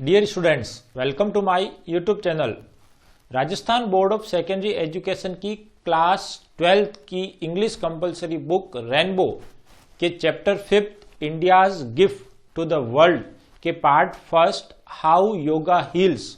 Dear students, welcome to my YouTube channel. Rajasthan board of secondary education की class 12th की English compulsory book rainbow के chapter 5 India's gift to the world के part first how yoga heals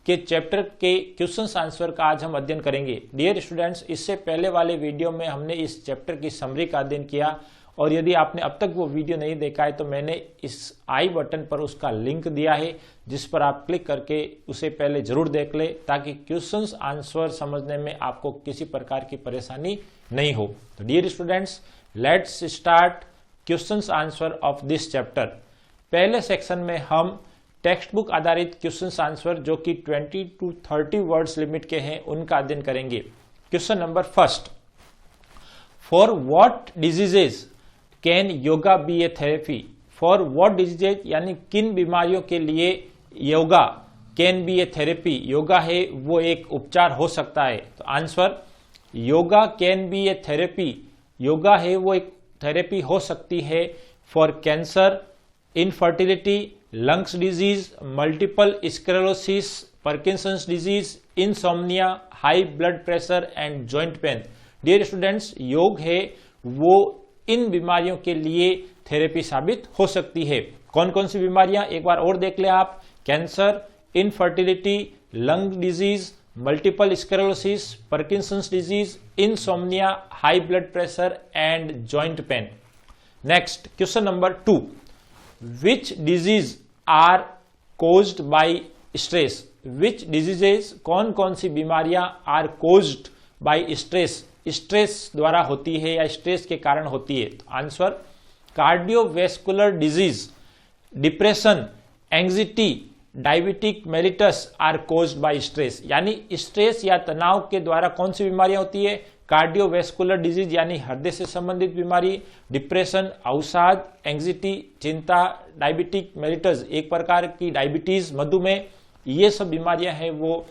के chapter के questions answer का आज हम अध्ययन करेंगे। डियर स्टूडेंट्स, इससे पहले वाले वीडियो में हमने इस चैप्टर की समरी का अध्ययन किया और यदि आपने अब तक वो वीडियो नहीं देखा है तो मैंने इस आई बटन पर उसका लिंक दिया है जिस पर आप क्लिक करके उसे पहले जरूर देख ले ताकि क्वेश्चंस आंसर समझने में आपको किसी प्रकार की परेशानी नहीं हो। तो dear students, let's start questions answer of this chapter. पहले सेक्शन में हम टेक्स्ट बुक आधारित क्वेश्चंस आंसर जो कि 20 to 30 वर्ड्स लिमिट के हैं उनका अध्ययन करेंगे। Question number first, for what diseases can yoga be a therapy? For what diseases यानी किन बीमारियों के लिए yoga can be a therapy, yoga है वो एक उपचार हो सकता है। तो answer, yoga can be a therapy, yoga है वो एक थेरेपी हो सकती है for cancer, infertility, lungs disease, multiple sclerosis, Parkinson's disease, insomnia, high blood pressure and joint pain. Dear students, योग है वो इन बीमारियों के लिए थेरेपी साबित हो सकती है। कौन कौन सी बीमारियां एक बार और देख ले आप, cancer, infertility, lung disease, multiple sclerosis, Parkinson's disease, insomnia, high blood pressure and joint pain. Next question number 2, which disease are caused by stress? Which diseases, कौन कौन सी बीमारियां are caused by stress, stress द्वारा होती है या stress के कारण होती है? तो answer, cardiovascular disease, depression, anxiety, diabetic mellitus are caused by stress. यानी स्ट्रेस या तनाव के द्वारा कौन सी बीमारियां होती है? कार्डियोवैस्कुलर डिजीज यानी हृदय से संबंधित बीमारी, डिप्रेशन, अवसाद, एंग्जाइटी, चिंता, डायबिटिक मेलिटस एक प्रकार की डायबिटीज, मधुमेह, ये सब बीमारियां हैं वो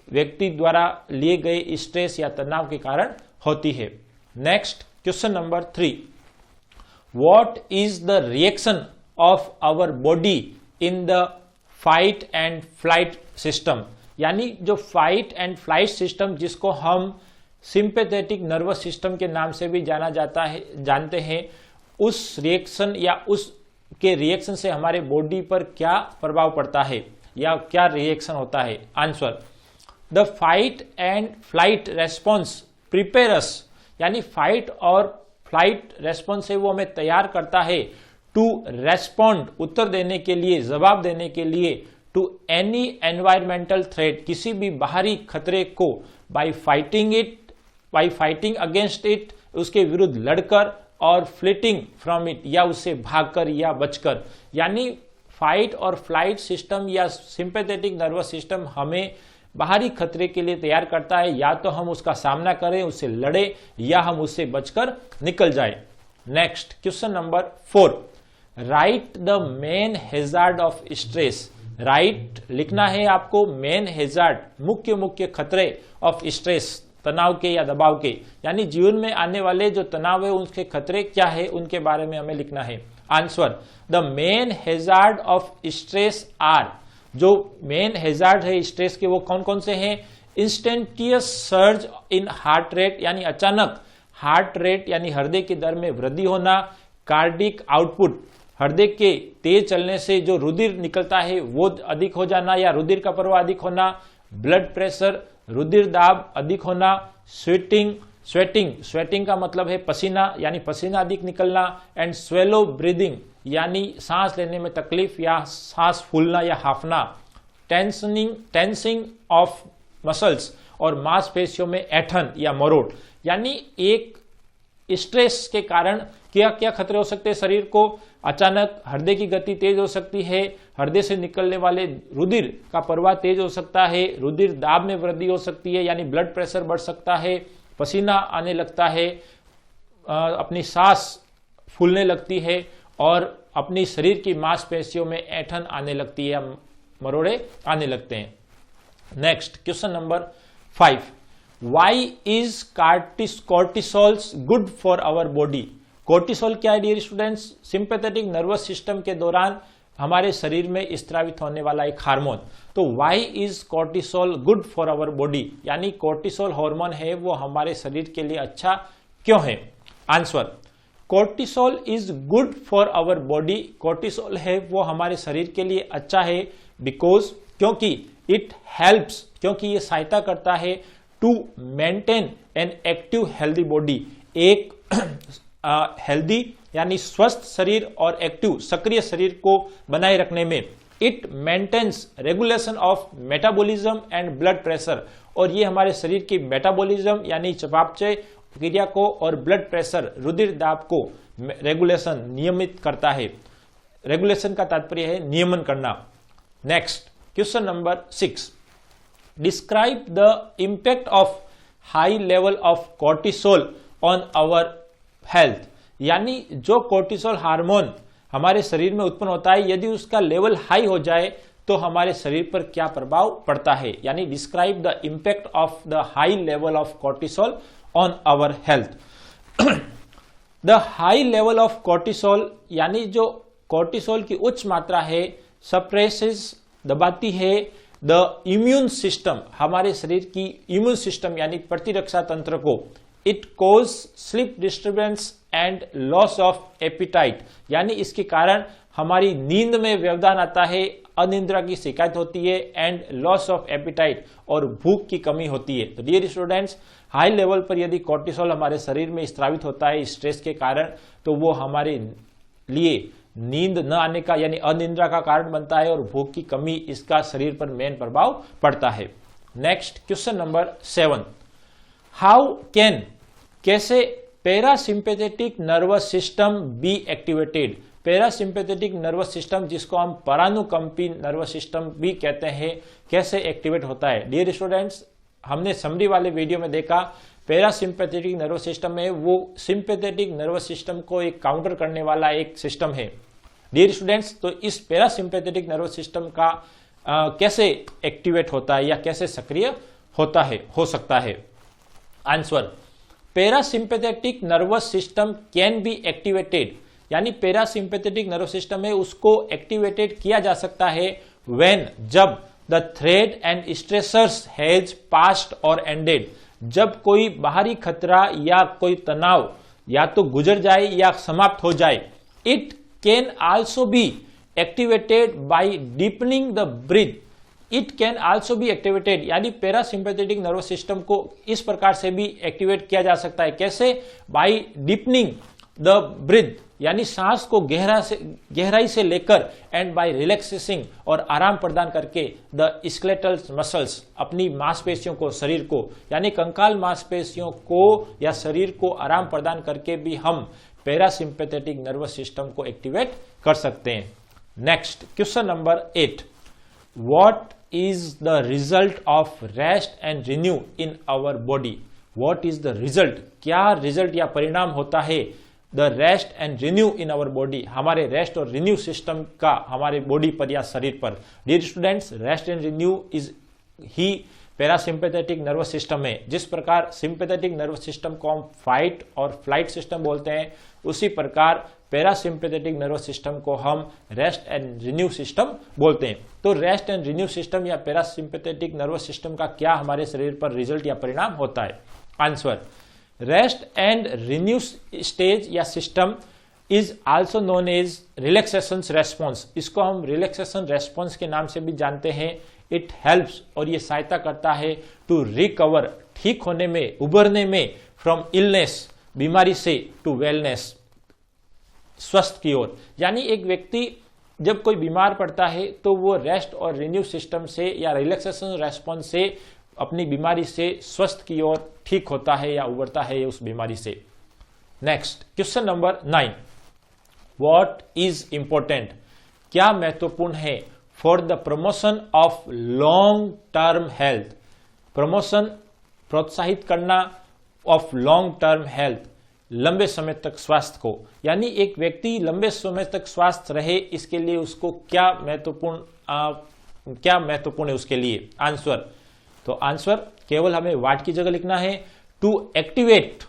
व्यक्ति द्वारा लिए गए स्ट्रेस या तनाव के कारण होती है। Next question number 3, what is the reaction of our body in the fight and flight system? यानी जो फाइट एंड फ्लाइट सिस्टम जिसको हम सिंपैथेटिक नर्वस सिस्टम के नाम से भी जाना जाता है, जानते हैं, उस रिएक्शन या उसके रिएक्शन से हमारे बॉडी पर क्या प्रभाव पड़ता है या क्या रिएक्शन होता है? Answer, the fight and flight response prepare अस, यानी फाइट और फ्लाइट रेस्पॉन्स है वो हमें तैयार करता है टू रेस्पॉन्ड, उत्तर देने के लिए, जवाब देने के लिए, टू एनी एनवायरमेंटल थ्रेट, किसी भी बाहरी खतरे को, bye fighting it, bye fighting against it, उसके विरुद्ध लड़कर, और फ्लिटिंग फ्रॉम इट या उससे भागकर या बचकर। यानी फाइट और फ्लाइट सिस्टम या सिंपैथेटिक नर्वस सिस्टम हमें बाहरी खतरे के लिए तैयार करता है, या तो हम उसका सामना करें, उससे लड़े, या हम उससे बचकर निकल जाए। Next question number 4, right the main hazard of stress. Right लिखना है आपको मेन हैजार्ड, मुख्य खतरे ऑफ स्ट्रेस, तनाव के या दबाव के, यानी जीवन में आने वाले जो तनाव है उसके खतरे क्या है उनके बारे में हमें लिखना है। Answer, the main hazard of stress are, जो मेन हैजार्ड है स्ट्रेस के वो कौन कौन से हैं? Instantaneous surge in heart rate, यानी अचानक हार्ट रेट यानी हृदय की दर में वृद्धि होना, कार्डिक आउटपुट, हृदय के तेज चलने से जो रुधिर निकलता है वो अधिक हो जाना या रुधिर का प्रवाह अधिक होना, ब्लड प्रेशर, रुधिर दाब अधिक होना, स्वेटिंग का मतलब है पसीना यानी पसीना अधिक निकलना, एंड स्वेलो ब्रीदिंग यानी सांस लेने में तकलीफ या सांस फूलना या हाफना, टेंसिंग ऑफ मसल्स और मांसपेशियों में ऐंठन या मरोड़। यानी एक स्ट्रेस के कारण क्या क्या खतरे हो सकते हैं शरीर को? अचानक हृदय की गति तेज हो सकती है, हृदय से निकलने वाले रुधिर का प्रवाह तेज हो सकता है, रुधिर दाब में वृद्धि हो सकती है यानी ब्लड प्रेशर बढ़ सकता है, पसीना आने लगता है, अपनी सांस फूलने लगती है और अपनी शरीर की मांसपेशियों में ऐंठन आने लगती है, मरोड़े आने लगते हैं। Next question number 5, why is cortisols good for our body? Cortisol क्या है dear students? Sympathetic nervous system के दौरान हमारे शरीर में स्त्रावित होने वाला एक हार्मोन। तो why is cortisol good for our body, यानी कोर्टिसोल हार्मोन है वो हमारे शरीर के लिए अच्छा क्यों है? Answer, cortisol is good for our body, cortisol है वो हमारे शरीर के लिए अच्छा है बिकॉज, क्योंकि इट हेल्प्स, क्योंकि ये सहायता करता है to maintain an active healthy body, एक हेल्दी यानी स्वस्थ शरीर और एक्टिव सक्रिय शरीर को बनाए रखने में। It maintains regulation of metabolism and blood pressure, और ये हमारे शरीर की मेटाबॉलिज्म यानी चयापचय क्रिया को और ब्लड प्रेशर रुधिर दाब को रेगुलेशन नियमित करता है। रेगुलेशन का तात्पर्य है नियमन करना। Next question number 6, describe the impact of high level of cortisol on our health, यानी जो कोर्टिसोल हार्मोन हमारे शरीर में उत्पन्न होता है यदि उसका लेवल हाई हो जाए तो हमारे शरीर पर क्या प्रभाव पड़ता है, यानी describe the impact of the high level of cortisol on our health. The high level of cortisol यानी जो कोर्टिसोल की उच्च मात्रा है सप्रेसेस, दबाती है द इम्यून सिस्टम, हमारे शरीर की इम्यून सिस्टम यानी प्रतिरक्षा तंत्र को। It cause sleep disturbance and loss of appetite, यानी इसके कारण हमारी नींद में व्यवधान आता है, अनिद्रा की शिकायत होती है एंड लॉस ऑफ एपिटाइट, और भूख की कमी होती है। तो डियर स्टूडेंट्स, हाई लेवल पर यदि कोर्टिसोल हमारे शरीर में स्त्रावित होता है स्ट्रेस के कारण, तो वो हमारे लिए नींद न आने का यानी अनिद्रा का कारण बनता है और भूख की कमी, इसका शरीर पर मेन प्रभाव पड़ता है। Next question number 7, how can, कैसे parasympathetic nervous system be activated, parasympathetic nervous system जिसको हम परानुकंपी नर्वस सिस्टम भी कहते हैं, कैसे एक्टिवेट होता है? डियर स्टूडेंट्स, हमने समरी वाले वीडियो में देखा पैरासिम्पैथेटिक नर्वस सिस्टम है वो सिंपैथेटिक नर्वस सिस्टम को एक काउंटर करने वाला एक सिस्टम है। डियर स्टूडेंट्स, तो इस पैरासिम्पैथेटिक नर्वस सिस्टम का कैसे एक्टिवेट होता है या कैसे सक्रिय होता है, हो सकता है? Answer, parasympathetic nervous system can be activated, यानी पैरासिम्पैथेटिक नर्वस सिस्टम है उसको एक्टिवेटेड किया जा सकता है व्हेन, जब the threat and stressors has past और एंडेड, जब कोई बाहरी खतरा या कोई तनाव या तो गुजर जाए या समाप्त हो जाए। It can also be activated by deepening the breath, it can also be activated, यानी पैरासिम्पैथेटिक नर्वस सिस्टम को इस प्रकार से भी एक्टिवेट किया जा सकता है। कैसे? बाय डीपनिंग द ब्रीथ, यानी सांस को गहराई से लेकर, एंड बाय रिलैक्सेसिंग, और आराम प्रदान करके द स्केलेटल मसल्स, अपनी मांसपेशियों को, शरीर को, यानी कंकाल मांसपेशियों को या शरीर को आराम प्रदान करके भी हम पैरासिम्पैथेटिक नर्वस सिस्टम को एक्टिवेट कर सकते हैं। Next question number 8, what is the result of rest and renew in our body, what is the result, क्या रिजल्ट या परिणाम होता है the rest and renew in our body, हमारे रेस्ट और रिन्यू सिस्टम का हमारे बॉडी पर या शरीर पर? Dear students, rest and renew is ही पैरासिम्पैथेटिक नर्वस सिस्टम है। जिस प्रकार सिंपैथेटिक नर्वस सिस्टम को हम फाइट और फ्लाइट सिस्टम बोलते हैं, उसी प्रकार पैरासिम्पैथेटिक नर्वस सिस्टम को हम रेस्ट एंड रिन्यू सिस्टम बोलते हैं। तो रेस्ट एंड रिन्यू सिस्टम या पैरासिम्पैथेटिक नर्वस सिस्टम का क्या हमारे शरीर पर रिजल्ट या परिणाम होता है? Answer, rest and renew stage या system is also known as relaxation response, इसको हम रिलैक्सेशन रेस्पॉन्स के नाम से भी जानते हैं। इट हेल्प्स, और ये सहायता करता है टू रिकवर, ठीक होने में, उबरने में, फ्रॉम इलनेस, बीमारी से, टू वेलनेस, स्वस्थ की ओर। यानी एक व्यक्ति जब कोई बीमार पड़ता है तो वो रेस्ट और रिन्यू सिस्टम से या रिलैक्सेशन रेस्पॉन्स से अपनी बीमारी से स्वस्थ की ओर ठीक होता है या उबरता है उस बीमारी से। Next question number 9, what is important, क्या महत्वपूर्ण है for the promotion of long term health, promotion, प्रोत्साहित करना, ऑफ लॉन्ग टर्म हेल्थ, लंबे समय तक स्वास्थ्य को, यानी एक व्यक्ति लंबे समय तक स्वास्थ्य रहे इसके लिए उसको क्या महत्वपूर्ण है उसके लिए? आंसर, तो आंसर केवल हमें व्हाट की जगह लिखना है, to activate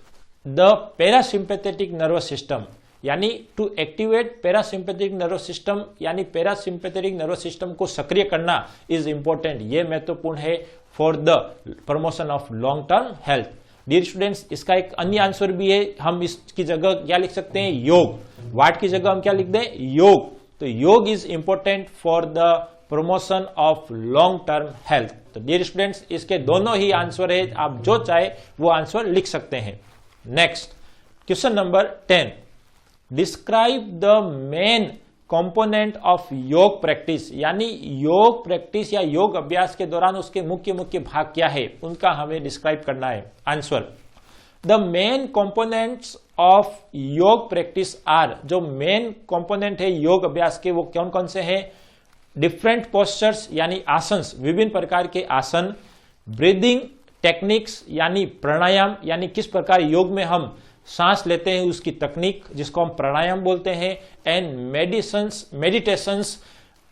the parasympathetic nervous system, यानी to activate parasympathetic nervous system, यानी पैरासिम्पैथेटिक नर्वस सिस्टम को सक्रिय करना इज इंपॉर्टेंट, ये महत्वपूर्ण है for the promotion of long term health. Dear students, इसका एक अन्य आंसर भी है, हम इसकी जगह क्या लिख सकते हैं, योग। वाट की जगह हम क्या लिख दें, योग। तो योग is important for the promotion of long term health. तो डियर स्टूडेंट्स, इसके दोनों ही आंसर है, आप जो चाहे वो आंसर लिख सकते हैं। Next question number 10, describe the main component of योग प्रैक्टिस, यानी योग प्रैक्टिस या योग अभ्यास के दौरान उसके मुख्य मुख्य भाग क्या है, उनका हमें डिस्क्राइब करना है। Answer, the main components of योग प्रैक्टिस आर, जो मेन कंपोनेंट है योग अभ्यास के वो कौन कौन से हैं, डिफरेंट पोस्चर्स यानी आसन, विभिन्न प्रकार के आसन, ब्रीदिंग टेक्निक्स यानी प्राणायाम, यानी किस प्रकार योग में हम सांस लेते हैं उसकी तकनीक जिसको हम प्राणायाम बोलते हैं, एंड मेडिटेशंस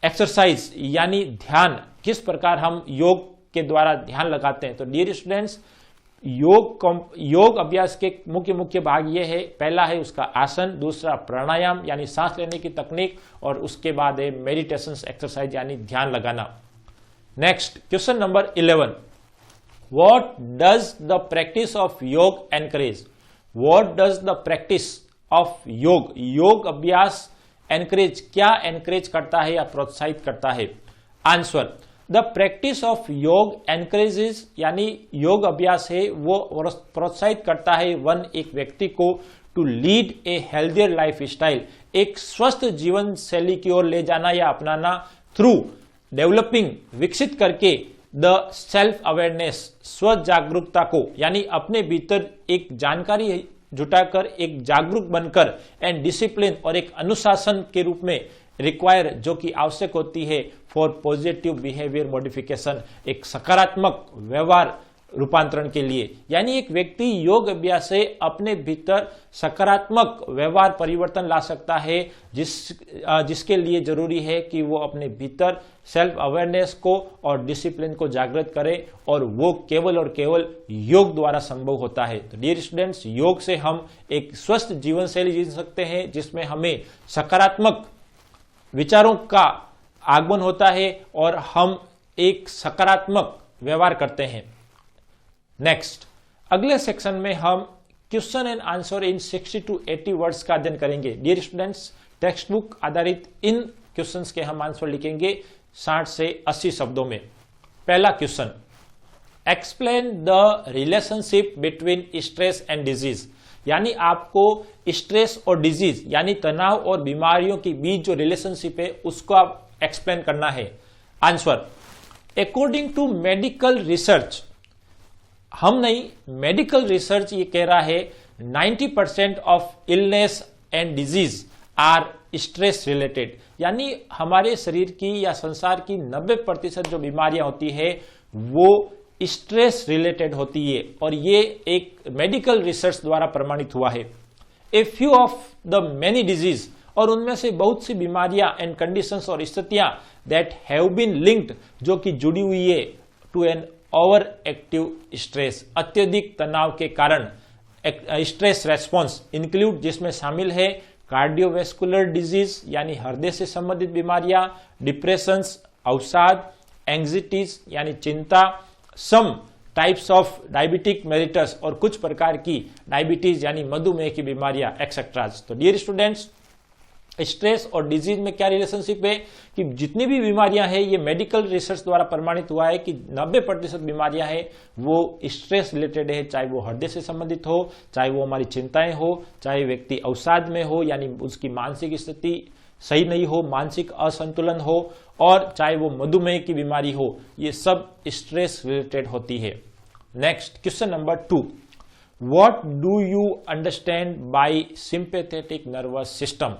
एक्सरसाइज यानी ध्यान, किस प्रकार हम योग के द्वारा ध्यान लगाते हैं। तो डियर स्टूडेंट्स, योग अभ्यास के मुख्य मुख्य भाग ये है, पहला है उसका आसन, दूसरा प्राणायाम यानी सांस लेने की तकनीक, और उसके बाद है मेडिटेशंस एक्सरसाइज यानी ध्यान लगाना। Next question number 11, what does the practice of yoga encourage, what does the practice of yoga, योग अभ्यास एनकरेज, क्या एनकरेज करता है या प्रोत्साहित करता है। आंसर, द प्रैक्टिस ऑफ योग एनकरेजेस, यानी योग अभ्यास है वो प्रोत्साहित करता है एक व्यक्ति को to lead a healthier lifestyle, एक स्वस्थ जीवन शैली की ओर ले जाना या अपनाना, थ्रू डेवलपिंग, विकसित करके, द सेल्फ अवेयरनेस, स्व जागरूकता को, यानी अपने भीतर एक जानकारी जुटाकर एक जागरूक बनकर, एंड डिसिप्लिन, और एक अनुशासन के रूप में रिक्वायर, जो कि आवश्यक होती है फॉर पॉजिटिव बिहेवियर मॉडिफिकेशन, एक सकारात्मक व्यवहार रूपांतरण के लिए, यानी एक व्यक्ति योग अभ्यास से अपने भीतर सकारात्मक व्यवहार परिवर्तन ला सकता है, जिसके लिए जरूरी है कि वो अपने भीतर सेल्फ अवेयरनेस को और डिसिप्लिन को जागृत करे, और वो केवल और केवल योग द्वारा संभव होता है। तो डियर स्टूडेंट्स, योग से हम एक स्वस्थ जीवन शैली जी सकते हैं जिसमें हमें सकारात्मक विचारों का आगमन होता है और हम एक सकारात्मक व्यवहार करते हैं। नेक्स्ट, अगले सेक्शन में हम question and answer in 60 to 80 words का अध्ययन करेंगे। डियर स्टूडेंट्स, टेक्स्ट बुक आधारित इन क्वेश्चंस के हम आंसर लिखेंगे 60 से 80 शब्दों में। पहला question, explain the relationship between stress and disease, यानी आपको स्ट्रेस और डिजीज यानी तनाव और बीमारियों के बीच जो रिलेशनशिप है उसको आप एक्सप्लेन करना है। Answer, according to medical research, हम नहीं, मेडिकल रिसर्च ये कह रहा है 90% of illness and disease are stress related, यानी हमारे शरीर की या संसार की 90% जो बीमारियां होती है वो स्ट्रेस रिलेटेड होती है, और ये एक मेडिकल रिसर्च द्वारा प्रमाणित हुआ है। A few of the many disease, और उनमें से बहुत सी बीमारियां एंड कंडीशंस और स्थितियां दैट हैव बीन लिंक्ड, जो कि जुड़ी हुई है to an overactive stress, अत्यधिक तनाव के कारण स्ट्रेस रेस्पॉन्स इंक्लूड, जिसमें शामिल है कार्डियोवैस्कुलर डिजीज यानी हृदय से संबंधित बीमारियां, डिप्रेशंस, अवसाद, एंग्जाइटीज यानी चिंता, some types of diabetic mellitus, और कुछ प्रकार की डायबिटीज यानी मधुमेह की बीमारियां एक्सेट्राज। तो डियर स्टूडेंट्स, स्ट्रेस और डिजीज में क्या रिलेशनशिप है कि जितनी भी बीमारियां हैं ये मेडिकल रिसर्च द्वारा प्रमाणित हुआ है कि 90% बीमारियां हैं वो स्ट्रेस रिलेटेड है, चाहे वो हृदय से संबंधित हो, चाहे वो हमारी चिंताएं हो, चाहे व्यक्ति अवसाद में हो यानी उसकी मानसिक स्थिति सही नहीं हो, मानसिक असंतुलन हो, और चाहे वो मधुमेह की बीमारी हो, ये सब स्ट्रेस रिलेटेड होती है। Next question number 2, what do you understand by sympathetic nervous system,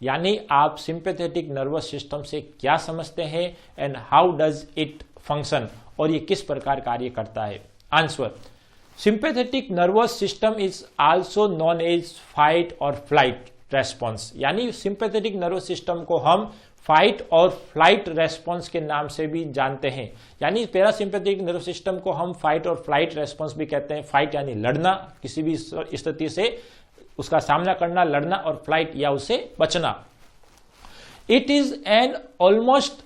यानी आप सिंपैथेटिक नर्वस सिस्टम से क्या समझते हैं, and how does it function, और ये किस प्रकार कार्य करता है। Answer, sympathetic nervous system is also known as fight और फ्लाइट रेस्पॉन्स, यानी सिंपैथेटिक नर्वस सिस्टम को हम फाइट और फ्लाइट रेस्पॉन्स के नाम से भी जानते हैं, यानी पैरासिम्पैथेटिक नर्वस सिस्टम को हम फाइट और फ्लाइट रेस्पॉन्स भी कहते हैं। फाइट यानी लड़ना किसी भी स्थिति से, उसका सामना करना, लड़ना, और फ्लाइट या उससे बचना। It is an almost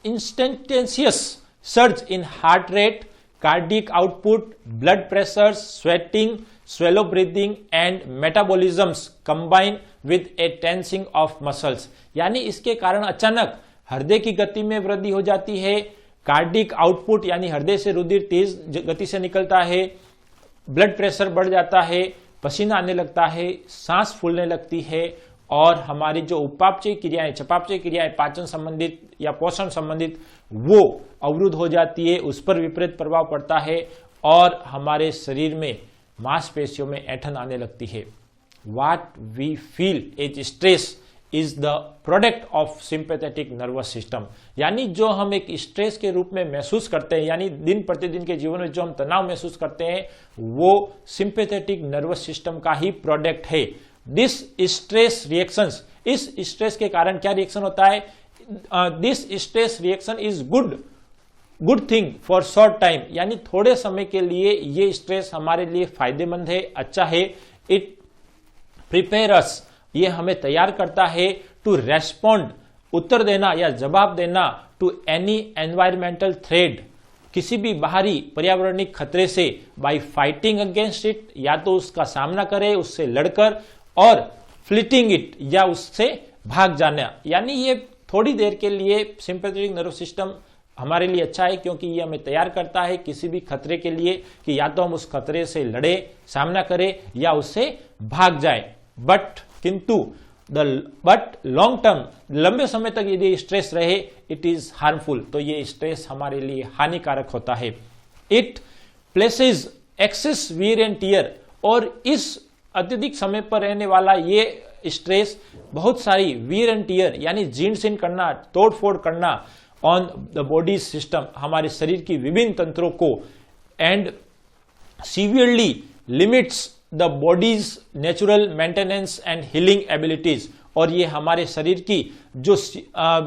instantaneous surge in heart rate, cardiac output, blood pressures, sweating, swallow breathing and metabolisms combined with a tensing of muscles। यानी इसके कारण अचानक हृदय की गति में वृद्धि हो जाती है, कार्डिक आउटपुट यानी हृदय से रुधिर तेज गति से निकलता है, ब्लड प्रेशर बढ़ जाता है, पसीना आने लगता है, सांस फूलने लगती है, और हमारी जो उपापचय क्रियाएं, चयापचय क्रियाएं, पाचन संबंधित या पोषण संबंधित, वो अवरुद्ध हो जाती है, उस पर विपरीत प्रभाव पड़ता है और हमारे शरीर में मांसपेशियों में ऐंठन आने लगती है। What we feel as stress is the product of sympathetic nervous system। यानी जो हम एक स्ट्रेस के रूप में महसूस करते हैं, यानी दिन प्रतिदिन के जीवन में जो हम तनाव महसूस करते हैं, वो सिंपैथेटिक नर्वस सिस्टम का ही प्रोडक्ट है। दिस स्ट्रेस रिएक्शंस, इस स्ट्रेस के कारण क्या रिएक्शन होता है? This stress reaction is good thing for short time, यानी थोड़े समय के लिए ये स्ट्रेस हमारे लिए फायदेमंद है, अच्छा है। इट प्रिपेयर अस, ये हमें तैयार करता है टू रेस्पॉन्ड, उत्तर देना या जवाब देना, टू एनी एनवायरमेंटल थ्रेट, किसी भी बाहरी पर्यावरणिक खतरे से, बाय फाइटिंग अगेंस्ट इट, या तो उसका सामना करे उससे लड़कर, और फ्लिटिंग इट, या उससे भाग जाना। यानी ये थोड़ी देर के लिए सिंपैथेटिक नर्वस सिस्टम हमारे लिए अच्छा है, क्योंकि ये हमें तैयार करता है किसी भी खतरे के लिए कि या तो हम उस खतरे से लड़े, सामना करें, या उससे भाग जाए। बट लॉन्ग टर्म, लंबे समय तक यदि स्ट्रेस रहे, इट इज हार्मफुल, तो ये स्ट्रेस हमारे लिए हानिकारक होता है। It places excess wear and tear, और इस अत्यधिक समय पर रहने वाला ये स्ट्रेस बहुत सारी वीर एंड टियर यानी जीर्ण शीर्ण करना, तोड़फोड़ करना ऑन द बॉडी सिस्टम, हमारे शरीर की विभिन्न तंत्रों को, and severely limits the bodies natural maintenance and healing abilities. और ये हमारे शरीर की जो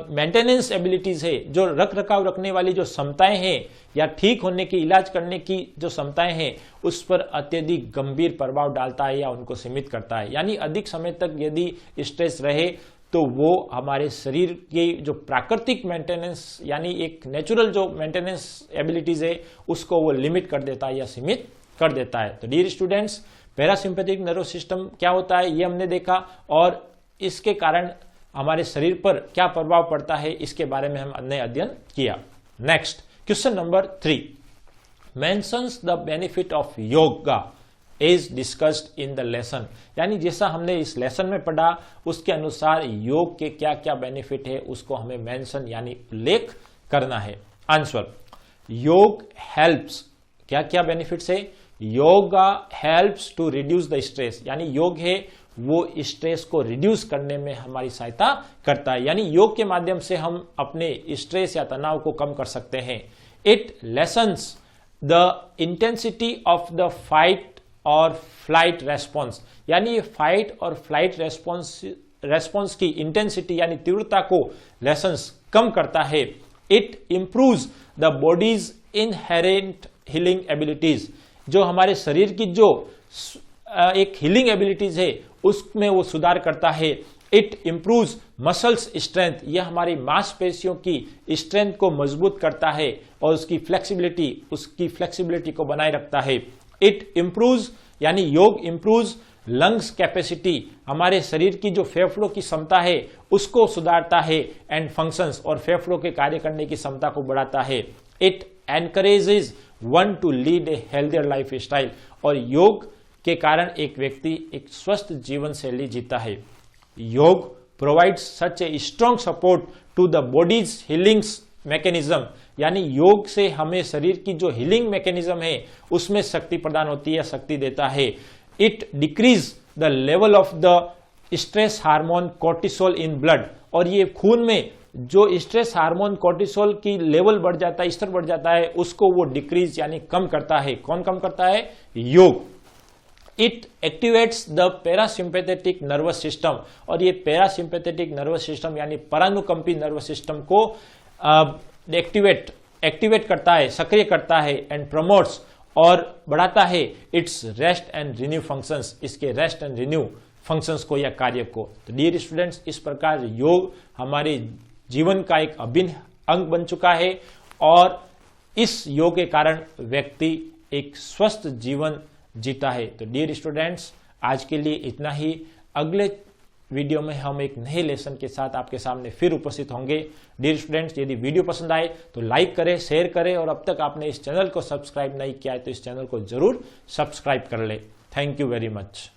मेंटेनेंस एबिलिटीज है, जो रख रखाव रखने वाली जो क्षमताएं हैं, या ठीक होने की, इलाज करने की जो क्षमताएं हैं, उस पर अत्यधिक गंभीर प्रभाव डालता है या उनको सीमित करता है। यानी अधिक समय तक यदि स्ट्रेस रहे तो वो हमारे शरीर की जो प्राकृतिक मेंटेनेंस यानी एक नेचुरल जो मेंटेनेंस एबिलिटीज है, उसको वो लिमिट कर देता है या सीमित कर देता है। तो dear students, parasympathetic nervous system क्या होता है ये हमने देखा, और इसके कारण हमारे शरीर पर क्या प्रभाव पड़ता है इसके बारे में हमने अध्ययन किया। Next question number 3, mentions the benefit of yoga is discussed in the lesson. यानी जैसा हमने इस लेसन में पढ़ा, उसके अनुसार योग के क्या क्या बेनिफिट है उसको हमें मेंशन यानी उल्लेख करना है। आंसर, योग हेल्प्स, क्या क्या बेनिफिट्स है? Yoga helps to reduce the stress, यानी योग है वो स्ट्रेस को रिड्यूस करने में हमारी सहायता करता है, यानी योग के माध्यम से हम अपने स्ट्रेस या तनाव को कम कर सकते हैं। It lessons the intensity of the fight और फ्लाइट रेस्पॉन्स, यानी ये फाइट और फ्लाइट रेस्पॉन्स की इंटेंसिटी यानी तीव्रता को लेसन्स कम करता है। It improves the bodies inherent healing abilities, जो हमारे शरीर की जो एक हीलिंग एबिलिटीज है उसमें वो सुधार करता है। इट इंप्रूव्स मसल्स स्ट्रेंथ, यह हमारी मांसपेशियों की स्ट्रेंथ को मजबूत करता है और उसकी फ्लेक्सिबिलिटी को बनाए रखता है। इट इंप्रूव्स यानी योग इंप्रूव्स लंग्स कैपेसिटी, हमारे शरीर की जो फेफड़ों की क्षमता है उसको सुधारता है, एंड फंक्शंस और फेफड़ों के कार्य करने की क्षमता को बढ़ाता है। It encourages one two lead a healthier life style, और योग के कारण एक व्यक्ति एक स्वस्थ जीवन शैली जीता है। Yoga provides such a strong support to the body's healing mechanism, यानी योग से हमें शरीर की जो हीलिंग मैकेनिज्म है उसमें शक्ति प्रदान होती है, शक्ति देता है। It decrease the level of the stress hormone cortisol in blood, और ये खून में जो स्ट्रेस हार्मोन कोर्टिसोल की लेवल बढ़ जाता है, स्तर बढ़ जाता है, उसको वो डिक्रीज यानी कम करता है। कौन कम करता है? योग। It activates the parasympathetic nervous system, और ये पैरासिम्पैथेटिक नर्वस सिस्टम यानी परानुकंपी नर्वस सिस्टम को एक्टिवेट करता है, सक्रिय करता है। एंड प्रमोट्स और बढ़ाता है it's rest and renew functions, इसके रेस्ट एंड रिन्यू फंक्शंस को या कार्य को। तो डियर स्टूडेंट्स, इस प्रकार योग हमारे जीवन का एक अभिन्न अंग बन चुका है और इस योग के कारण व्यक्ति एक स्वस्थ जीवन जीता है। तो डियर स्टूडेंट्स, आज के लिए इतना ही। अगले वीडियो में हम एक नए लेसन के साथ आपके सामने फिर उपस्थित होंगे। डियर स्टूडेंट्स, यदि वीडियो पसंद आए तो लाइक करें, शेयर करें और अब तक आपने इस चैनल को सब्सक्राइब नहीं किया है तो इस चैनल को जरूर सब्सक्राइब कर ले। Thank you very much.